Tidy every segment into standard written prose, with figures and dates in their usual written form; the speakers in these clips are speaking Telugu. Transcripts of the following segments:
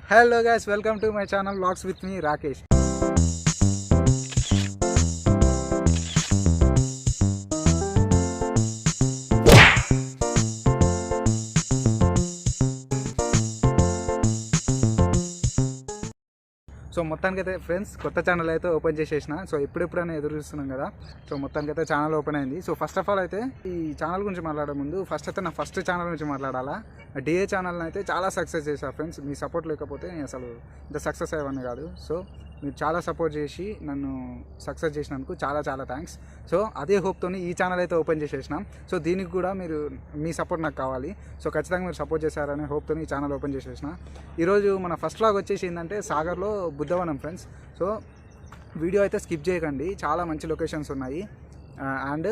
Hello guys, welcome to my channel Vlogs with me Rakesh. So మొత్తానికైతే ఫ్రెండ్స్ కొత్త ఛానల్ అయితే ఓపెన్ చేసేసిన. సో ఎప్పుడెప్పుడైనా ఎదురు చూస్తున్నాం కదా. సో మొత్తానికైతే ఛానల్ ఓపెన్ అయింది. సో ఫస్ట్ ఆఫ్ ఆల్ అయితే ఈ ఛానల్ గురించి మాట్లాడే ముందు ఫస్ట్ అయితే నా ఫస్ట్ ఛానల్ గురించి మాట్లాడాలా. డిఏ ఛానల్ని అయితే చాలా సక్సెస్ చేశాను ఫ్రెండ్స్. మీ సపోర్ట్ లేకపోతే అసలు ఇంత సక్సెస్ అయ్యేవాడిని కాదు. సో మీరు చాలా సపోర్ట్ చేసి నన్ను సక్సెస్ చేసినందుకు చాలా చాలా థ్యాంక్స్. సో అదే హోప్తో ఈ ఛానల్ అయితే ఓపెన్ చేసేసినాం. సో దీనికి కూడా మీరు మీ సపోర్ట్ నాకు కావాలి. సో ఖచ్చితంగా మీరు సపోర్ట్ చేశారనే హోప్తో ఈ ఛానల్ ఓపెన్ చేసేసిన. ఈరోజు మన ఫస్ట్ వ్లాగ్ వచ్చేసి ఏంటంటే సాగర్లో బుద్ధవనం ఫ్రెండ్స్. సో వీడియో అయితే స్కిప్ చేయకండి, చాలా మంచి లొకేషన్స్ ఉన్నాయి. అండ్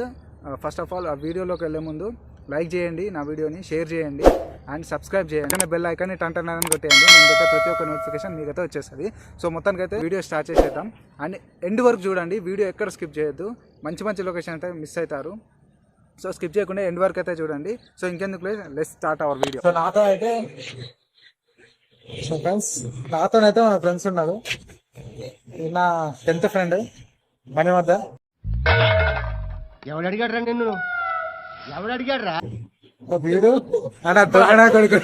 ఫస్ట్ ఆఫ్ ఆల్ ఆ వీడియోలోకి వెళ్ళే ముందు లైక్ చేయండి, నా వీడియోని షేర్ చేయండి అండ్ సబ్స్క్రైబ్ చేయండి. బెల్ ఐకాన్ని టన్ కొట్టేయండి. నేను పెట్టే ప్రతి ఒక్క నోటిఫికేషన్ మీకైతే వచ్చేస్తుంది. సో మొత్తానికైతే వీడియో స్టార్ట్ చేసేద్దాం. అండ్ ఎండ్ వరకు చూడండి, వీడియో ఎక్కడ స్కిప్ చేయొద్దు. మంచి మంచి లొకేషన్ అయితే మిస్ అవుతారు. సో స్కిప్ చేయకుండా ఎండ్ వరకు అయితే చూడండి. సో ఇంకెందుకు let's start our video. So నాతో అయితే నాతోనైతే మన ఫ్రెండ్స్ ఉన్నారు. నా 10th ఫ్రెండ్ మన వద్ద. ఎవడు అడిగాడు రా నిన్ను? ఎవడు అడిగాడు రా? వీడు నా కొడుకు,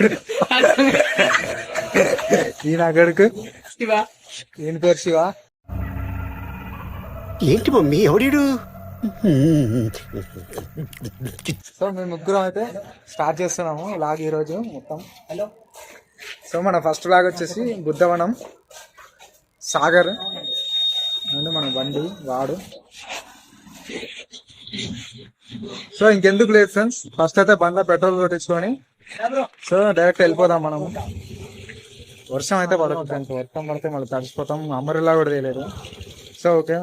ఈ నా కొడుకు శివ. ఈయన పేరు శివ. ఏంటి మమ్మీ ఎవడీడు? సో మేము ముగ్గురం అయితే స్టార్ట్ చేస్తున్నాము లాగ్ ఈరోజు మొత్తం. హలో. సో మన ఫస్ట్ లాగ్ వచ్చేసి బుద్ధవనం సాగర్ అండ్ మన బండి వాడు. సో ఇంకెందుకు లేదు ఫ్రెండ్స్, ఫస్ట్ అయితే బండ్లో పెట్రోల్ కొట్టించుకొని సో డైరెక్ట్ వెళ్ళిపోదాం మనము. వర్షం అయితే పడదు ఫ్రెండ్స్, వర్షం పడితే మళ్ళీ తడిసిపోతాం. అమ్మరిలా కూడా తెలియదు. సో ఓకే,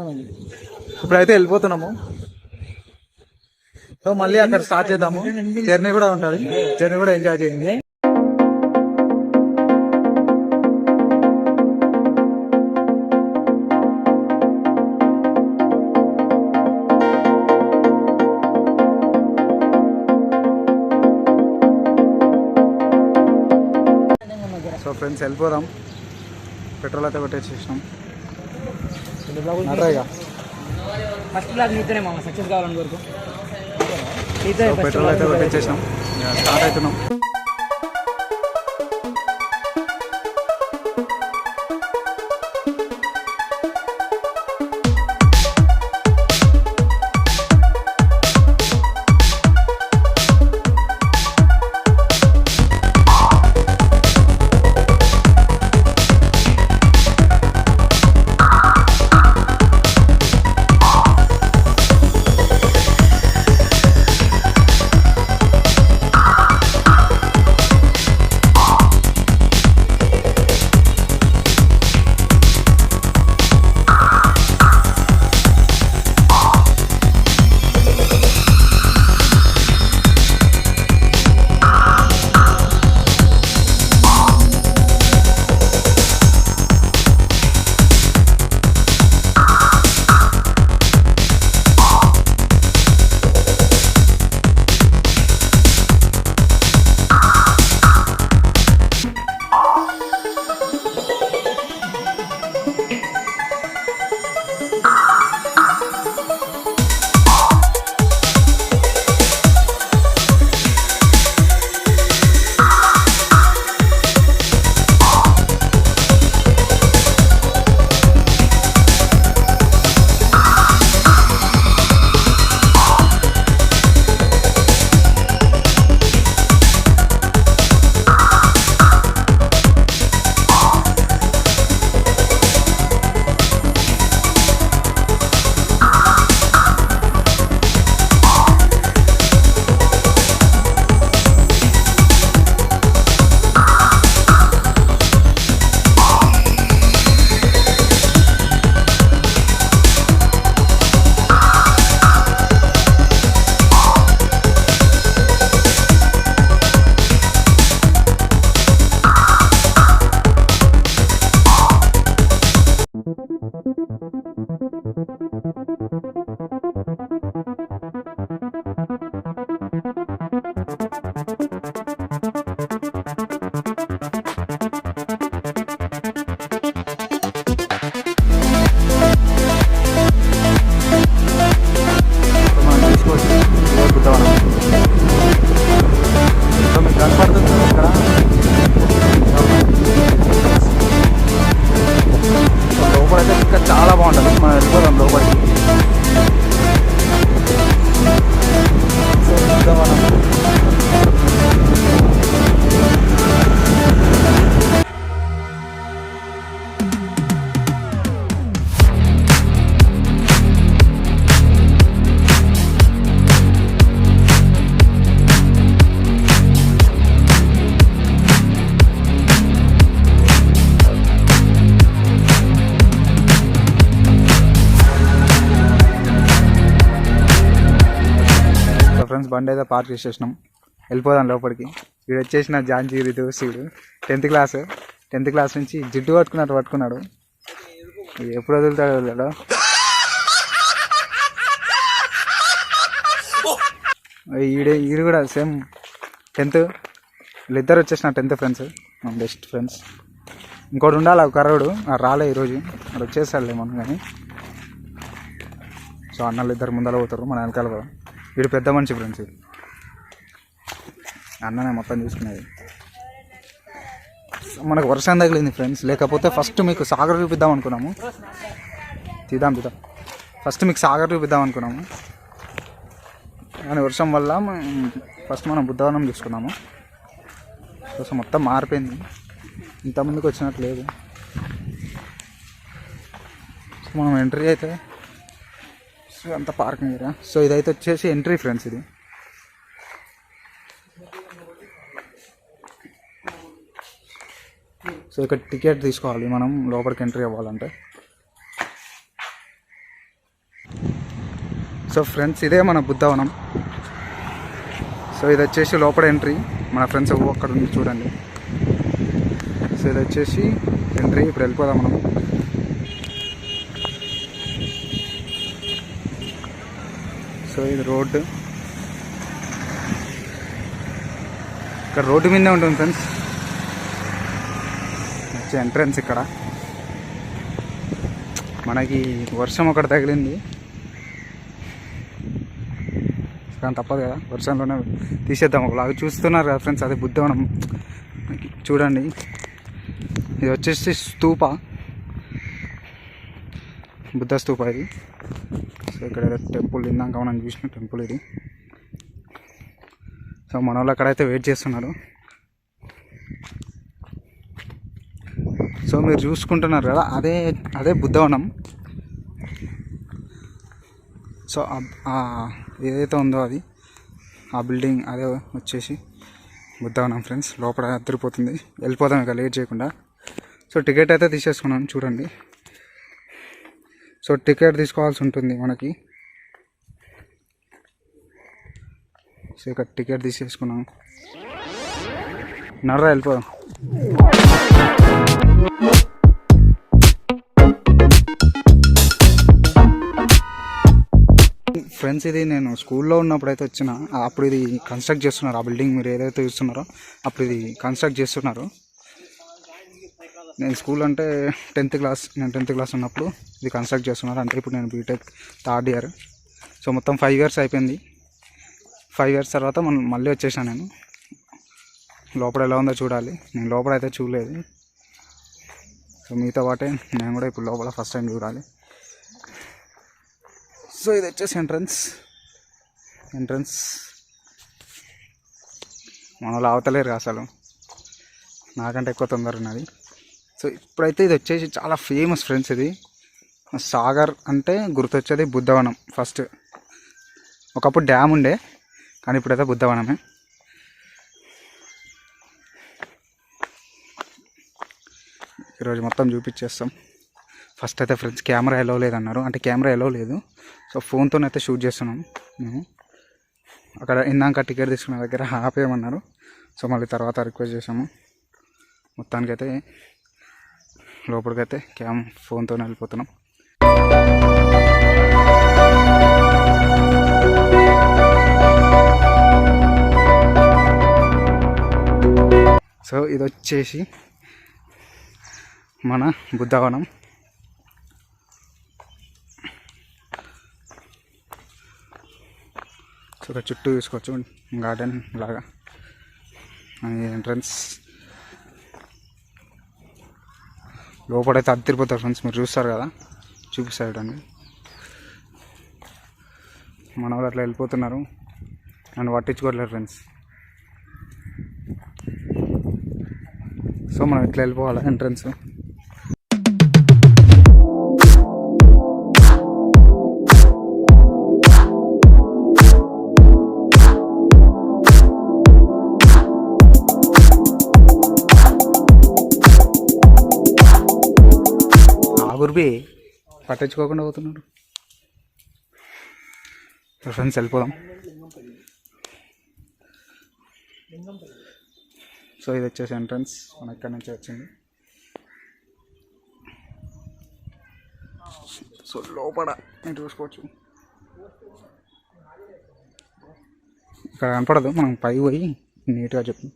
ఇప్పుడైతే వెళ్ళిపోతున్నాము. సో మళ్ళీ అక్కడ స్టార్ట్ చేద్దాము. జర్నీ కూడా ఉంటుంది, జర్నీ కూడా ఎంజాయ్ చేయండి. సో ఫ్రెండ్స్ వెళ్ళిపోదాం. పెట్రోల్ అయితే కొట్టేసేసినాం. ఫస్ట్ బ్లాగ్ నీతోనే మామ సక్సెస్ కావాలని కోరుకో. పెట్రోల్ అయితే కొట్టేసేసినాం, స్టార్ట్ అవుతున్నాం. బండి అయితే పార్క్ చేసేసినాం, వెళ్ళిపోదాం లోపలికి. వీడు వచ్చేసిన జాంజీరి దోస్తుడు 10th క్లాస్ నుంచి జిడ్డు పట్టుకున్నాడు. ఎప్పుడు వదులుతాడు వదిలేడు. ఈడు కూడా సేమ్ 10th, వీళ్ళిద్దరు వచ్చేసిన 10th ఫ్రెండ్స్, మా బెస్ట్ ఫ్రెండ్స్. ఇంకోటి ఉండాలి ఒక కర్రోడు, రాలే ఈరోజు, అది వచ్చేసాడులే మనం. కానీ సో అన్నలు ఇద్దరు ముందర పోతారు, మన వెనకాల పోదాం. వీడు పెద్ద మనిషి ఫ్రెండ్స్, అన్ననే మొత్తం చూసుకునేది. మనకు వర్షం తగిలింది ఫ్రెండ్స్, లేకపోతే ఫస్ట్ మీకు సాగర్ చూపిద్దాం అనుకున్నాము. తీద్దాం ఫస్ట్ మీకు సాగర్ చూపిద్దాం అనుకున్నాము, కానీ వర్షం వల్ల ఫస్ట్ మనం బుద్ధవనం చూసుకున్నాము. సో మొత్తం మారిపోయింది, ఇంతమందికి వచ్చినట్టు లేదు. సో మనం ఎంట్రీ అయితే సో అంత పార్కింగ్ ఏరియా. సో ఇదైతే వచ్చేసి ఎంట్రీ ఫ్రెండ్స్. ఇది సో ఇక్కడ టికెట్ తీసుకోవాలి మనం లోపలికి ఎంట్రీ అవ్వాలంటే. సో ఫ్రెండ్స్ ఇదే మన బుద్ధవనం. సో ఇది వచ్చేసి లోపల ఎంట్రీ, మన ఫ్రెండ్స్ అక్కడ ఉంది చూడండి. సో ఇది వచ్చేసి ఎంట్రీ, ఇప్పుడు వెళ్ళిపోదాం మనం. సో ఇది రోడ్డు, ఇక్కడ రోడ్డు మీదే ఉంటుంది ఫ్రెండ్స్. వచ్చే ఎంట్రన్స్ ఇక్కడ. మనకి వర్షం ఒకటి తగిలింది కానీ తప్పదు కదా, వర్షంలోనే తీసేద్దాం. ఒకలాగా చూస్తున్నారు కదా ఫ్రెండ్స్, అదే బుద్ధవనం చూడండి. ఇది వచ్చేసి స్తూప, బుద్ధ స్తూప ఇది. సో ఇక్కడ టెంపుల్, ఇందాక మనం చూసిన టెంపుల్ ఇది. సో మన వాళ్ళు అక్కడైతే వెయిట్ చేస్తున్నారు. సో మీరు చూసుకుంటున్నారు కదా, అదే బుద్ధవనం. సో ఏదైతే ఉందో అది, ఆ బిల్డింగ్ అదే వచ్చేసి బుద్ధవనం ఫ్రెండ్స్. లోపల అద్దరిపోతుంది, వెళ్ళిపోదాం ఇక లేట్ చేయకుండా. సో టికెట్ అయితే తీసేసుకున్నాను చూడండి. సో టికెట్ తీసుకోవాల్సి ఉంటుంది మనకి. సో ఇక్కడ టికెట్ తీసేసుకున్నాం, నర్రా వెళ్ళిపోదాం. ఫ్రెండ్స్ ఇది నేను స్కూల్లో ఉన్నప్పుడు అయితే వచ్చిన, అప్పుడు ఇది కన్స్ట్రక్ట్ చేస్తున్నారు. ఆ బిల్డింగ్ మీరు ఏదైతే చూస్తున్నారో అప్పుడు ఇది కన్స్ట్రక్ట్ చేస్తున్నారు. నేను స్కూల్ అంటే 10th క్లాస్, నేను 10th క్లాస్ ఉన్నప్పుడు ఇది కన్స్ట్రక్ట్ చేస్తున్నారు. అంటే ఇప్పుడు నేను బీటెక్ 3rd ఇయర్. సో మొత్తం 5 years అయిపోయింది. 5 years తర్వాత మళ్ళీ వచ్చేసాను నేను. లోపల ఎలా ఉందో చూడాలి, నేను లోపల అయితే చూడలేదు. సో మీతో పాటే నేను కూడా ఇప్పుడు లోపల ఫస్ట్ టైం చూడాలి. సో ఇది వచ్చేసి ఎంట్రన్స్. మన వాళ్ళు అవతలేరు అసలు, నాకంటే ఎక్కువ తొందర ఉన్నది. సో ఇప్పుడైతే ఇది వచ్చేసి చాలా ఫేమస్ ఫ్రెండ్స్. ఇది సాగర్ అంటే గుర్తొచ్చేది బుద్ధవనం ఫస్ట్. ఒకప్పుడు డ్యామ్ ఉండే, కానీ ఇప్పుడైతే బుద్ధవనమే. ఈరోజు మొత్తం చూపించేస్తాం. ఫస్ట్ అయితే ఫ్రెండ్స్ కెమెరా ఎలో లేదన్నారు, అంటే కెమెరా ఎలో లేదు. సో ఫోన్తోనైతే షూట్ చేస్తున్నాం మేము. అక్కడ ఇందాక టికెట్ తీసుకున్న దగ్గర ఆపేయమన్నారు. సో మళ్ళీ తర్వాత రిక్వెస్ట్ చేసాము. మొత్తానికైతే లోపలికైతే ఫోన్తోనే వెళ్ళిపోతున్నాం. సో ఇది వచ్చేసి మన బుద్ధవనం. సో ఇక్కడ చుట్టూ చూసుకోవచ్చు, గార్డెన్ లాగా. ఎంట్రన్స్ లోపలైతే అద్దరిపోతారు ఫ్రెండ్స్, మీరు చూస్తారు కదా, చూపిస్తాడు అండి. మన వాళ్ళు అట్లా వెళ్ళిపోతున్నారు, నన్ను పట్టించుకోవట్లేదు ఫ్రెండ్స్. సో మనం ఇట్లా వెళ్ళిపోవాలి ఎంట్రన్స్. ఆగుర్బి పట్టించుకోకుండా పోతున్నాడు. ఫ్రెండ్స్ వెళ్ళిపోదాం. సో ఇది వచ్చేసి ఎంట్రన్స్ మన ఇక్కడ నుంచి వచ్చింది. సో లోపల మీరు చూసుకోవచ్చు, ఇక్కడ కనపడదు, మనం పై పోయి నీట్గా చెప్పు.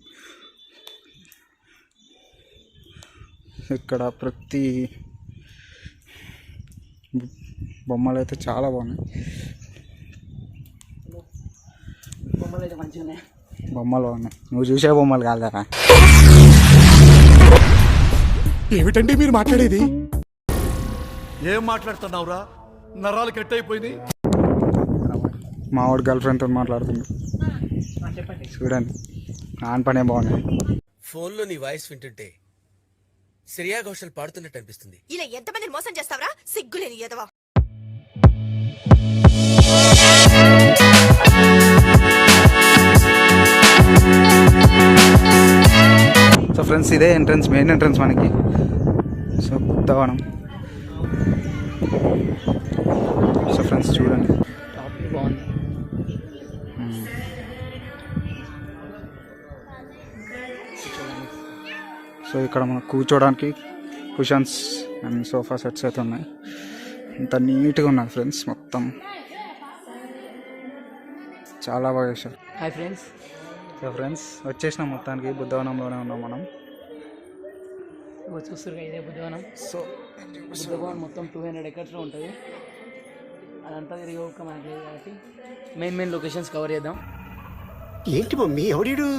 ఇక్కడ ప్రతి బొమ్మలు అయితే చాలా బాగున్నాయి. బొమ్మలు అయితే మంచిగా ఉన్నాయి. బొమ్మలు బాగున్నాయి, నువ్వు చూసే బొమ్మలు కాదా? ఏమిటండి మీరు మాట్లాడేది? ఏం మాట్లాడుతున్నావురా? నరాలు కట్ అయిపోయింది. మా వాడు గర్ల్ ఫ్రెండ్తో మాట్లాడుతుంది, చెప్పండి. చూడండి ఆన్ పనే బాగున్నాయి. ఫోన్లో నీ వాయిస్ వింటుంటే శ్రేయా ఘోషల్ పాడుతున్నట్టు అనిపిస్తుంది. ఇలా ఎంతమందిని మోసం చేస్తావరా? సిగ్గులేని ఎదవా. సో ఫ్రెండ్స్ ఇదే ఎంట్రన్స్, మెయిన్ ఎంట్రన్స్ మనకి. సో బుద్ధవనం. సో ఫ్రెండ్స్ చూడండి, బాగుంది. సో ఇక్కడ మనకు కూర్చోడానికి కుషన్స్ అండ్ సోఫా సెట్స్ అయితే ఉన్నాయి. ఇంత నీట్గా ఉన్నాయి ఫ్రెండ్స్, మొత్తం చాలా బాగా చేశారు. Hi friends. సో ఫ్రెండ్స్ వచ్చేసినాం, మొత్తానికి బుద్ధవనంలోనే ఉన్నాం మనం. చూస్తారు ఇదే బుద్ధవనం. సో బుద్ధభవన్ మొత్తం 200 acres ఉంటుంది. అదంతా తిరిగి ఒక మనకి లేదు కాబట్టి మెయిన్ లొకేషన్స్ కవర్ చేద్దాం. ఏంటి మమ్మీ ఎవడీడు?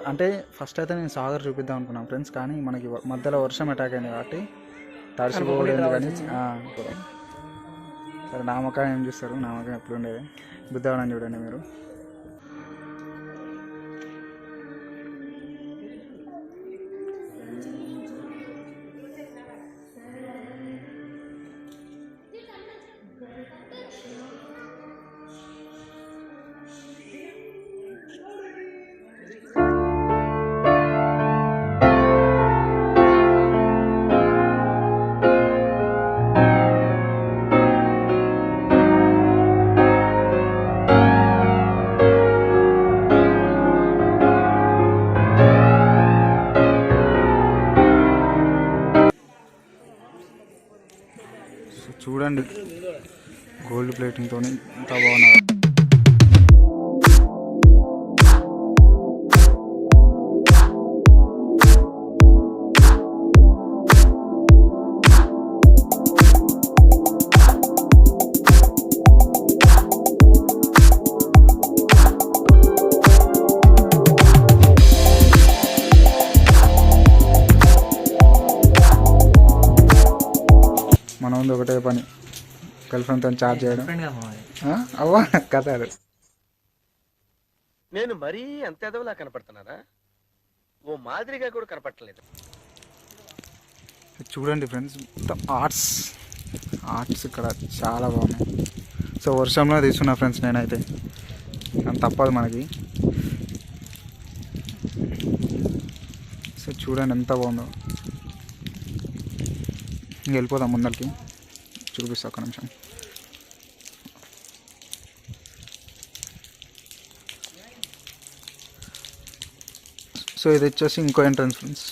అంటే ఫస్ట్ అయితే నేను సాగర్ చూపిద్దాం అనుకున్నాను ఫ్రెండ్స్, కానీ మనకి మధ్యలో వర్షం అటాక్ అయింది కాబట్టి తడిసిపోలేదు. కానీ సరే నామకాయం ఏం చూస్తారు, నామకాయం ఎప్పుడు ఉండేది. బుద్ధవనం చూడండి మీరు. చూడండి గోల్డ్ ప్లేటింగ్తో ఎంత బాగున్నారు. మన ఉంది ఒకటే పని, గర్ల్ ఫ్రెండ్తో చార్జ్ చేయడం. అవ్వా కథ. నేను మరీ అంత ఎదవలా కనపడుతున్నారా? ఓ మాదిరిగా కూడా కనపడలేదు. చూడండి ఫ్రెండ్స్, మొత్తం ఆర్ట్స్ ఇక్కడ చాలా బాగున్నాయి. సో వర్షంలో తీసుకున్నా ఫ్రెండ్స్ నేనైతే, అంత తప్పదు మనకి. సో చూడండి ఎంత బాగుందో. ఇంక వెళ్ళిపోదాం ముందరికి, చూపిస్తా ఒక్క నిమిషం. సో ఇది వచ్చేసి ఇంకో ఎంట్రన్స్ ఫ్రెండ్స్.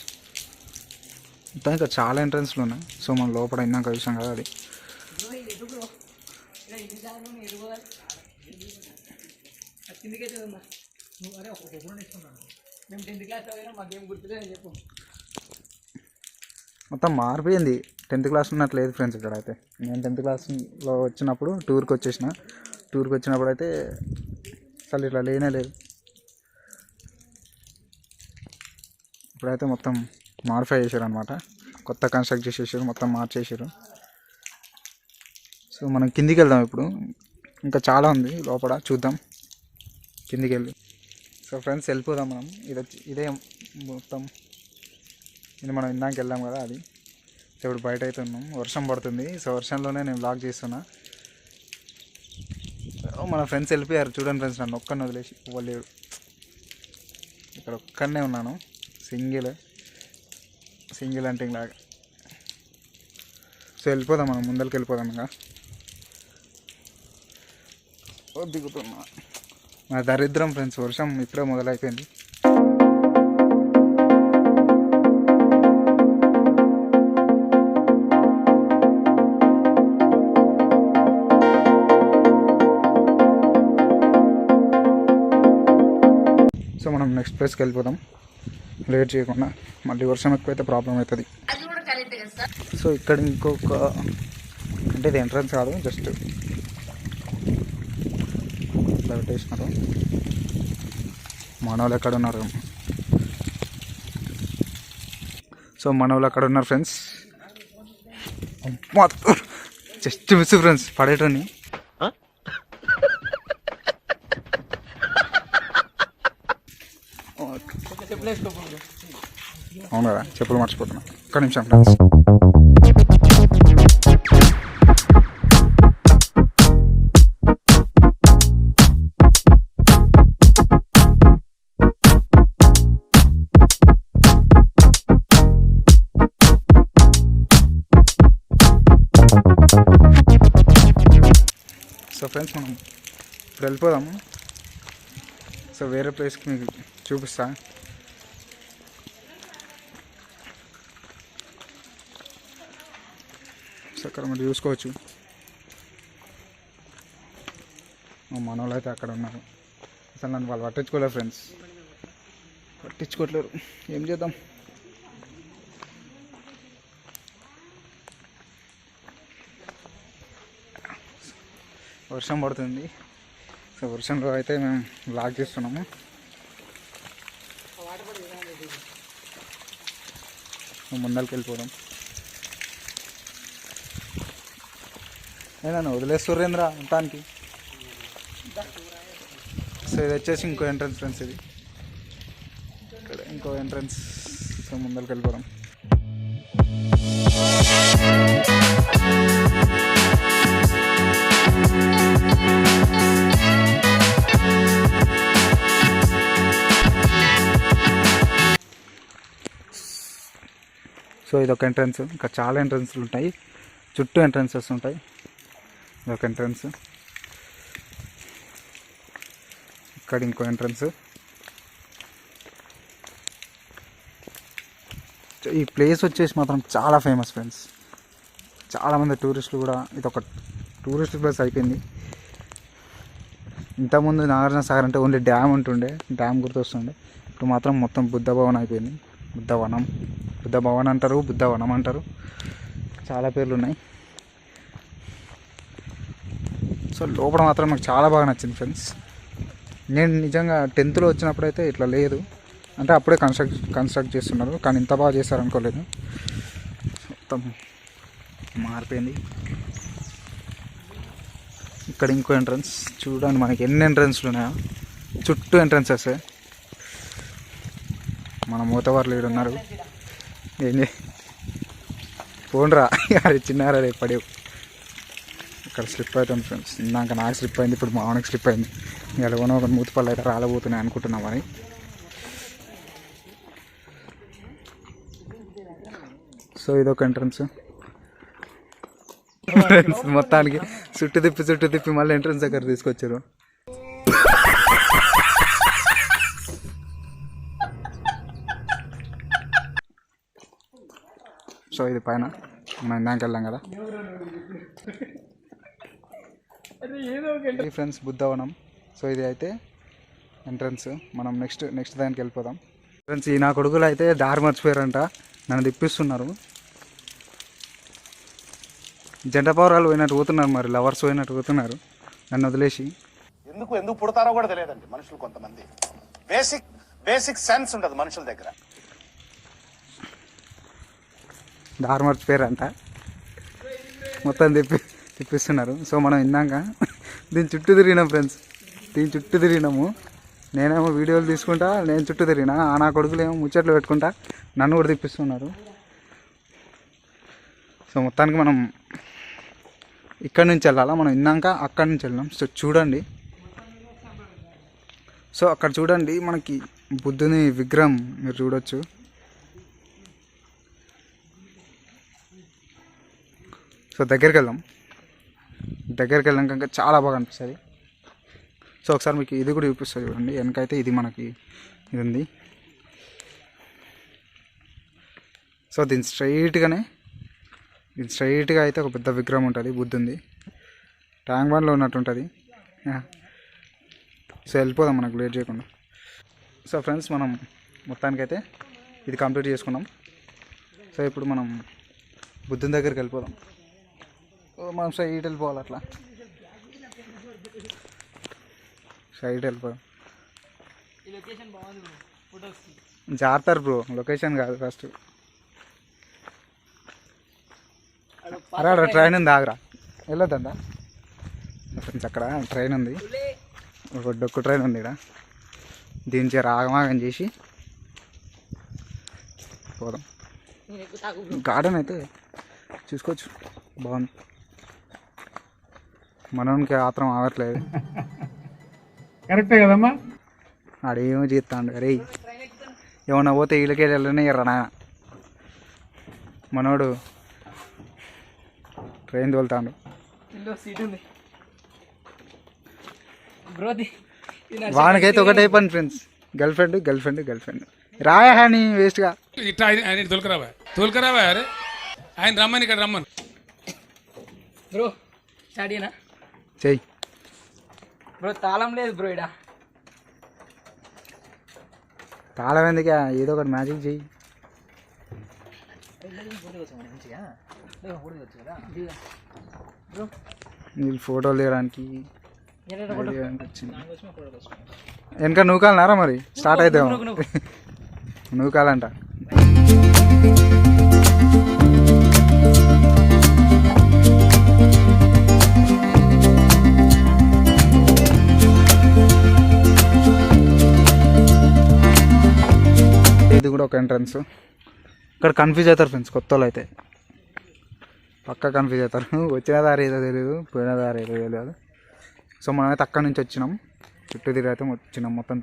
మొత్తం ఇంకా చాలా ఎంట్రన్స్లు ఉన్నాయి. సో మనం లోపల అయినాక చూసాం కదా అది. మొత్తం మారిపోయింది. 10th క్లాస్ ఉన్నట్లేదు ఫ్రెండ్స్ ఇక్కడ అయితే. నేను 10th క్లాస్లో వచ్చినప్పుడు టూర్కి వచ్చినప్పుడు అయితే అసలు ఇట్లా లేనే లేదు. ఇప్పుడైతే మొత్తం మాడిఫై చేశారు అనమాట, కొత్త కన్స్ట్రక్ట్ చేసేసారు, మొత్తం మార్చేసారు. సో మనం కిందికి వెళ్దాం ఇప్పుడు, ఇంకా చాలా ఉంది లోపల, చూద్దాం కిందికి వెళ్ళి. సో ఫ్రెండ్స్ వెళ్ళిపోదాం మనం. ఇదే మొత్తం, ఇది మనం ఇందాక వెళ్ళాం కదా అది. సో ఇప్పుడు బయట అయితే ఉన్నాం, వర్షం పడుతుంది. సో వర్షంలోనే నేను వ్లాగ్ చేస్తున్నా. మన ఫ్రెండ్స్ వెళ్ళిపోయారు చూడండి ఫ్రెండ్స్, నన్ను ఒక్కడిని వదిలేసి పోలేడు. ఇక్కడ ఒక్కడనే ఉన్నాను, సింగిల్ అంటే లాగా. సో వెళ్ళిపోదాం మనం, ముందరికి వెళ్ళిపోదాం. ఇంకా దిగుతున్నా. మా దరిద్రం ఫ్రెండ్స్, వర్షం ఇప్పుడే మొదలైపోయింది. సో మనం నెక్స్ట్ ప్లేస్కి వెళ్ళిపోదాం లేట్ చేయకుండా, మళ్ళీ వర్షం ఎక్కువైతే ప్రాబ్లం అవుతుంది. సో ఇక్కడ ఇంకొక, అంటే ఇది ఎంట్రన్స్ కాదు, జస్ట్ ఇట్లా పెట్టేసినారు. మనోళ్ళు ఎక్కడ ఉన్నారు? సో మనోళ్ళు ఎక్కడ ఉన్నారు ఫ్రెండ్స్? జస్ట్ మిస్ ఫ్రెండ్స్, పడేటోని. అవును కదా, చెప్పులు మర్చిపోతున్నా. ఒక్క నిమిషం ఫ్రెండ్స్. సో ఫ్రెండ్స్ మనం ఇప్పుడు వెళ్ళిపోదాము. సో వేరే ప్లేస్కి మీకు చూపిస్తా. సో అక్కడ మీరు చూసుకోవచ్చు, మన వాళ్ళు అయితే అక్కడ ఉన్నారు. అసలు నన్ను వాళ్ళు పట్టించుకోలేరు ఫ్రెండ్స్, పట్టించుకోవట్లేరు. ఏం చేద్దాం? వర్షం పడుతుంది. సో వర్షంలో అయితే మేము బ్లాగ్ చేస్తున్నాము. ముందరికి వెళ్ళిపోదాం. నన్ను వదిలేస్తుర్రేంద్ర మొత్తానికి. సో ఇది వచ్చేసి ఇంకో ఎంట్రన్స్ ఫ్రెండ్స్, ఇది ఇక్కడ ఇంకో ఎంట్రన్స్. సో ముందరికి వెళ్ళిపోదాం. సో ఇదొక ఎంట్రన్స్, ఇంకా చాలా ఎంట్రన్స్లు ఉంటాయి, చుట్టూ ఎంట్రన్సెస్ ఉంటాయి. ఇదొక ఎంట్రన్స్, ఇక్కడ ఇంకో ఎంట్రన్స్. ఈ ప్లేస్ వచ్చేసి మాత్రం చాలా ఫేమస్ ఫ్రెండ్స్. చాలామంది టూరిస్టులు కూడా, ఇదొక టూరిస్ట్ ప్లేస్ అయిపోయింది. ఇంతకుముందు నాగార్జున సాగర్ అంటే ఓన్లీ డ్యామ్ ఉంటుండే, డ్యామ్ గుర్తొస్తుండే. ఇప్పుడు మాత్రం మొత్తం బుద్ధభవన్ అయిపోయింది. బుద్ధవనం, బుద్ధభవన్ అంటారు, బుద్ధవనం అంటారు, చాలా పేర్లు ఉన్నాయి. సో లోపల మాత్రం నాకు చాలా బాగా నచ్చింది ఫ్రెండ్స్. నేను నిజంగా 10th వచ్చినప్పుడు అయితే ఇట్లా లేదు, అంటే అప్పుడే కన్స్ట్రక్ట్ చేస్తున్నారు, కానీ ఇంత బాగా చేస్తారు అనుకోలేదు. మొత్తం మారిపోయింది. ఇక్కడ ఇంకో ఎంట్రన్స్ చూడండి, మనకి ఎన్ని ఎంట్రన్స్లు ఉన్నాయో, చుట్టూ ఎంట్రన్సెస్. మన మూతవారు లీడు ఉన్నారు. ఏంటి పోండ్రా అది చిన్నారా రేపు పడేవు. ఇక్కడ స్లిప్ అవుతాం ఫ్రెండ్స్. ఇందాక నాకు స్లిప్ అయింది, ఇప్పుడు మామూలుగా స్లిప్ అయింది. ఎలాగోనో ఒక మూతపళ్ళు అయితే రాలబోతున్నాయి అనుకుంటున్నాం. మరి సో ఇదొక ఎంట్రన్స్ ఫ్రెండ్స్. మొత్తానికి చుట్టూ తిప్పి మళ్ళీ ఎంట్రన్స్ దగ్గర తీసుకొచ్చారు. సో ఇది పైన మనం ఇందాక వెళ్ళాం కదా ఫ్రెండ్స్, బుద్ధవనం. సో ఇది అయితే ఎంట్రన్స్. మనం నెక్స్ట్ దానికి వెళ్ళిపోదాం ఫ్రెండ్స్. ఈ నా కొడుకులు అయితే దారి మర్చిపోయారంట, నన్ను తిప్పిస్తున్నారు. జంట పౌరాలు పోయినట్టు పోతున్నారు, మరి లవర్స్ పోయినట్టు పోతున్నారు నన్ను వదిలేసి. ఎందుకు పుడతారో కూడా తెలియదండి మనుషులు. కొంతమంది బేసిక్ సెన్స్ ఉండదు మనుషుల దగ్గర. దారి మర్చిపోయారంట, మొత్తం తిప్పిస్తున్నారు. సో మనం ఇందాక దీని చుట్టూ తిరిగినాం ఫ్రెండ్స్, దీని చుట్టూ తిరిగినాము. నేనేమో వీడియోలు తీసుకుంటా, నేను చుట్టూ తిరిగినా. నా కొడుకులు ఏమో ముచ్చట్లు పెట్టుకుంటా, నన్ను కూడా తిప్పిస్తున్నారు. సో మొత్తానికి మనం ఇక్కడి నుంచి వెళ్ళాలా. మనం ఇందాక అక్కడి నుంచి వెళ్ళాం. సో చూడండి, సో అక్కడ చూడండి మనకి బుద్ధుని విగ్రహం మీరు చూడొచ్చు. సో దగ్గరికి వెళ్ళాక చాలా బాగా అనిపిస్తుంది. సో ఒకసారి మీకు ఇది కూడా చూపిస్తుంది చూడండి. వెనకైతే ఇది మనకి ఇది ఉంది. సో దీని స్ట్రైట్గా అయితే ఒక పెద్ద విగ్రహం ఉంటుంది, బుద్ధుంది. ట్యాంక్ బండ్లో ఉన్నట్టు ఉంటుంది. సో వెళ్ళిపోదాం మనకు లేట్ చేయకుండా. సో ఫ్రెండ్స్, మనం మొత్తానికైతే ఇది కంప్లీట్ చేసుకున్నాం. సో ఇప్పుడు మనం బుద్ధుని దగ్గరికి వెళ్ళిపోదాం. మనం సైడ్ వెళ్ళిపోవాలి, అట్లా సైడ్ వెళ్ళిపోదాం. జారుతారు బ్రో, లొకేషన్ కాదు ఫస్ట్. అరే అక్కడ ట్రైన్ ఉంది, ఆగరా వెళ్ళొద్దా ఫ్రెండ్స్. అక్కడ ట్రైన్ ఉంది, ఒక డొక్కు ట్రైన్ ఉంది ఇక్కడ. దీని రాగమాగం చేసి పోదాం. గార్డెన్ అయితే చూసుకోవచ్చు, బాగుంది. మనకి ఆత్రం ఆగట్లేదు. కరెక్టే కదమ్మా. ఆడేమో చేస్తాడు. అరే ఏమన్నా పోతే వీళ్ళకి వెళ్ళనే ఎర్ర నాయన. మనోడు ట్రైన్ తోలుతాడు. వానికైతే ఒకటే పని ఫ్రెండ్స్, గర్ల్ ఫ్రెండ్ రాయా అని వేస్ట్గా. ఇట్లా ఆయన తోలుకరావా అరే, ఆయన రమ్మని ఇక్కడ రమ్మను. బ్రో స్టార్ట్ అయినా చెయ్యి బ్రో. తాళం లేదు బ్రో ఇడా. తాళం ఎందుకు, ఏదో ఒకటి మ్యాజిక్ చెయ్యి. వీళ్ళు ఫోటోలు తీయడానికి వచ్చింది. వెనక నూకాలన్నారా మరి, స్టార్ట్ అయితే నూకాలంట. ఇది కూడా ఒక ఎంట్రన్స్. ఇక్కడ కన్ఫ్యూజ్ అవుతారు ఫ్రెండ్స్, కొత్త వాళ్ళు అయితే పక్కా కన్ఫ్యూజ్ అవుతారు. వచ్చిన దారి ఏదో తెలియదు, పోయిన దారి ఏదో తెలియదు. సో మనమైతే అక్కడి నుంచి వచ్చినాం, చుట్టూ తిరిగి అయితే వచ్చినాం మొత్తం.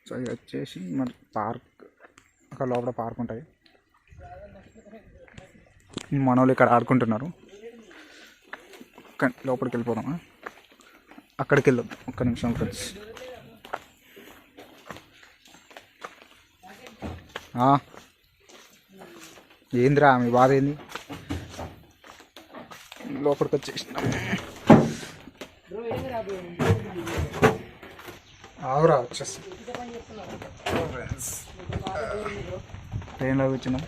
సో ఇది వచ్చేసి మరి పార్క్, అక్కడ లోపల పార్క్ ఉంటుంది. మన వాళ్ళు ఇక్కడ ఆడుకుంటున్నారు. లోపలికి వెళ్ళిపోదామా, అక్కడికి వెళ్దాం. ఒక్క నిమిషం ఫ్రెండ్స్. ఏందిరా మీ బాధ ఏంది? లోపలికి వచ్చేసినాం. ఆవురా వచ్చేసి ట్రైన్లో కూర్చున్నాం.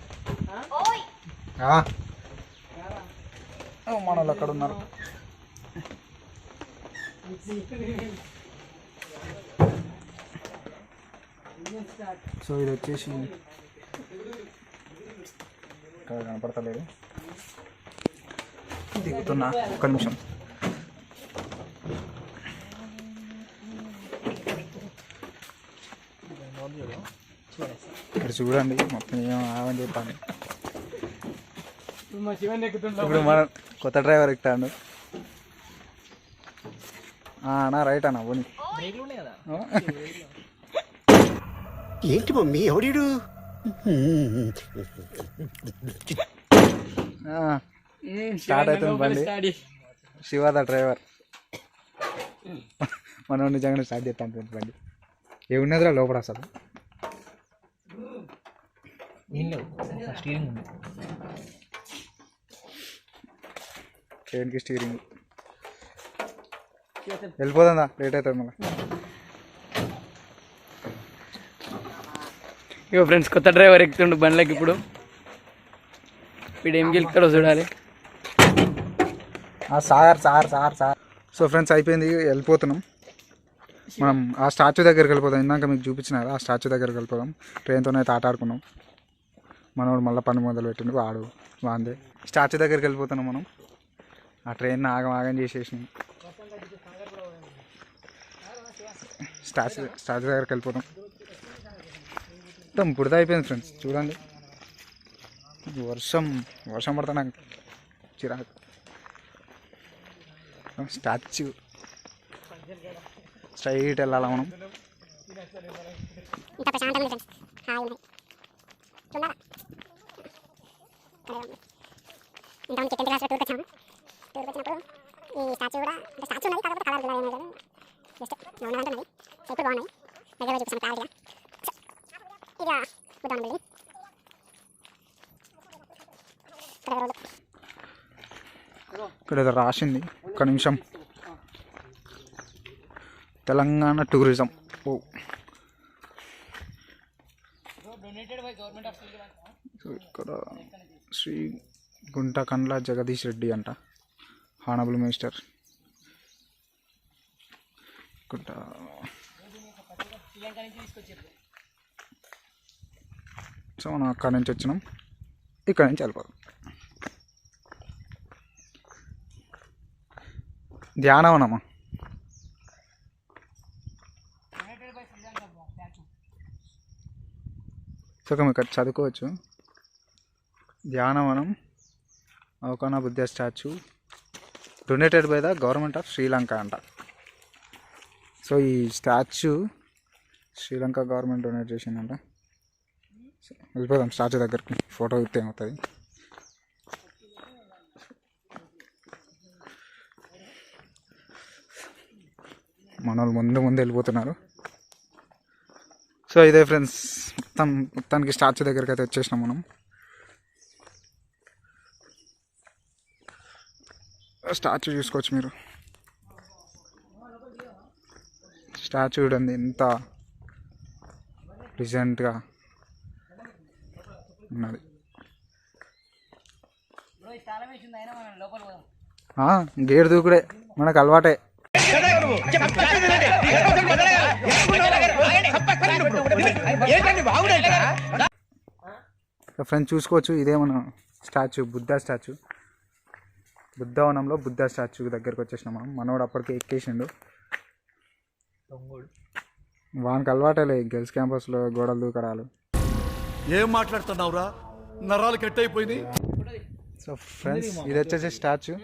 మన వాళ్ళు అక్కడ ఉన్నారు. సో ఇది వచ్చేసి ఇక్కడ కనపడతలేదు, దిగుతున్నా. ఒక్క నిమిషం. ఇక్కడ చూడండి మొత్తం ఏం ఆవని చెప్పాను. ఇప్పుడు మన కొత్త డ్రైవర్ ఎక్కుతాడు. అన్నా రైట్ అన్నా పోనీ. ఏంటి మమ్మీ ఎవడీడు? స్టార్ట్ అవుతుంది బండి. శివాద డ్రైవర్. మనం నిజంగానే స్టార్ట్ చేస్తాం బండి. ఏమున్నదిరా లోపల అసలు? ట్రైన్కి స్టీరింగ్. వెళ్ళిపోతుందా, లేట్ అవుతుంది మళ్ళీ. ఇగో ఫ్రెండ్స్, కొత్త డ్రైవర్ ఎక్కుతుండు బండ్లకి. ఇప్పుడు వీడు ఏం గెలుస్తాడో చూడాలి. సార్. సో ఫ్రెండ్స్ అయిపోయింది, వెళ్ళిపోతున్నాం మనం. ఆ స్టాచ్యూ దగ్గరికి వెళ్ళిపోతాం. ఇందాక మీకు చూపించినారు, ఆ స్టాచ్యూ దగ్గరికి వెళ్ళిపోదాం. ట్రైన్తోనే అయితే ఆట ఆడుకున్నాం. మనోడు మళ్ళీ పని మొదలు పెట్టిండు, వాడు వాందే. స్టాచ్యూ దగ్గరికి వెళ్ళిపోతున్నాం మనం. ఆ ట్రైన్ ఆగం చేసేసినాం. స్టాచ్యూ దగ్గరికి వెళ్ళిపోతాం. మొత్తం బుడద అయిపోయింది ఫ్రెండ్స్, చూడండి. వర్షం పడతా నాకు చిరాకు. స్టాచ్యూ స్ట్రైట్ వెళ్ళాలా మనం. ఈ స్టాచ్యూ కూడా స్టాచ్యూ ఉన్నది కాకపోతే కలర్ గులాబీ ఉన్నది జస్ట్ ఉన్నదంటే ఉన్నది ఇప్పుడు బాగున్నాయి దగ్గర చూపిస్తాను క్లారిటీగా ఇక బుద్ధవనం బిల్డింగ్ ఇక్కడ ఏదో రాసింది, ఒక్క నిమిషం. తెలంగాణ టూరిజం. ఓ సో ఇక్కడ శ్రీ గుంటకండ్ల జగదీష్ రెడ్డి అంట, హానబుల్ మినిస్టర్. గుంట సో మనం అక్కడి నుంచి వచ్చినాం, ఇక్కడి నుంచి వెళ్ళిపోదాం. ధ్యానవనమా? సో మేము ఇక్కడ చదువుకోవచ్చు. Dhyanavanam Avukana Buddha statue donated by the government of Sri Lanka అంట. సో ఈ స్టాచ్యూ శ్రీలంక గవర్నమెంట్ డొనేట్ చేసిందంట. వెళ్ళిపోదాం స్టాచ్యూ దగ్గరికి, ఫోటో ఇస్తే ఏమవుతుంది. మన వాళ్ళు ముందు వెళ్ళిపోతున్నారు. సో ఇదే ఫ్రెండ్స్, మొత్తానికి స్టాచ్యూ దగ్గరికి అయితే వచ్చేసినాం మనం. స్టాచ్యూ చూసుకోవచ్చు మీరు. స్టాచ్యూ చూడండి ఎంత ప్రెజెంట్గా ఉన్నది. గేట్ దూకుడే మనకు అలవాటే. ఫ్రెండ్స్ చూసుకోవచ్చు, ఇదే మన స్టాచ్యూ, బుద్ధ స్టాచ్యూ. బుద్ధవనంలో బుద్ధ స్టాచ్యూ దగ్గరికి వచ్చేసినాం మనం. మనోడు అప్పటికే ఎక్కేసిండు. వానికి అలవాటేలే గర్ల్స్ క్యాంపస్లో గోడలు దూకరాలు. ఏం మాట్లాడుతున్నావురా, నరాలు కట్ అయిపోయింది. సో ఫ్రెండ్స్ ఇది వచ్చేసి స్టాచ్యూ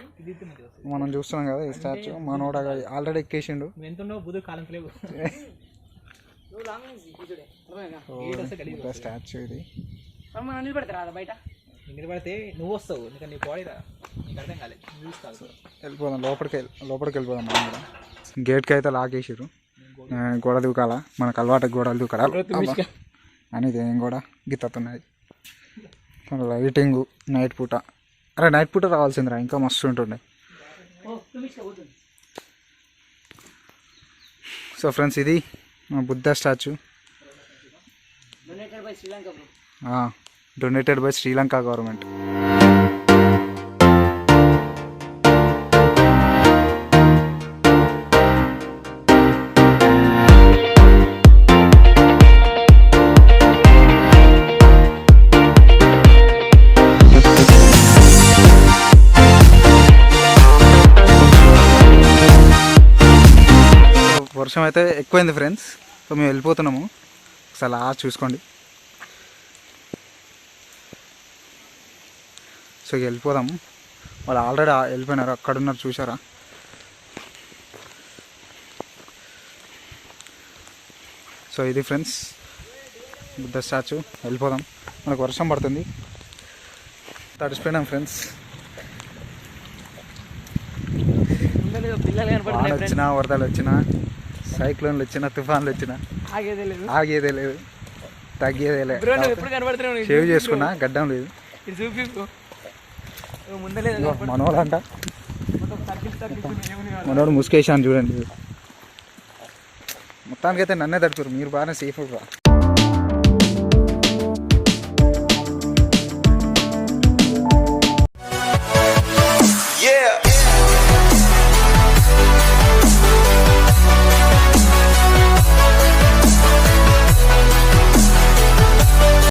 మనం చూస్తున్నాం కదా. ఈ స్టాచ్యూ మనోడు ఆల్రెడీ ఎక్కేసిండు. స్టాచ్యూ ఇది బయట నిలబడితే నువ్వు వస్తావు, నీ బాడీ నీకు అర్థం కాలేదు. వెళ్ళిపోదాం లోపలికి వెళ్ళిపోదాం. మనం కూడా గేట్కి అయితే లాగేసారు. గోడ దూకాల, మనకు అలవాటు గోడలు దూకరా అనేది. ఏం కూడా గిత్తున్నది లైటింగ్ నైట్ పూట. అరే నైట్ పూట రావాల్సిందిరా, ఇంకా మస్తు ఉంటుండే. సో ఫ్రెండ్స్ ఇది మా Buddha statue, donated by Sri Lanka government. వర్షం అయితే ఎక్కువైంది ఫ్రెండ్స్. సో మేము వెళ్ళిపోతున్నాము. ఒకసారి లాస్ట్ చూసుకోండి. సో వెళ్ళిపోదాము. వాళ్ళు ఆల్రెడీ వెళ్ళిపోయినారు, అక్కడ ఉన్నారు చూసారా. సో ఇది ఫ్రెండ్స్ బుద్ధ స్టాచ్యూ. వెళ్ళిపోదాం, మనకు వర్షం పడుతుంది. తడిసిపోయినాం ఫ్రెండ్స్. వాన వచ్చినా, వరదలు వచ్చినా, సైక్లోన్లు వచ్చినా, తుఫాన్లు వచ్చినా ఆగేదే లేదు, తగ్గేదే లేదు. షేవ్ చేసుకున్నా గడ్డం లేదు. మనోడంట, మనోడు ముసుకేసాను చూడండి. మొత్తానికైతే నన్నే తడుపుతారు. మీరు బాగానే సేఫ్.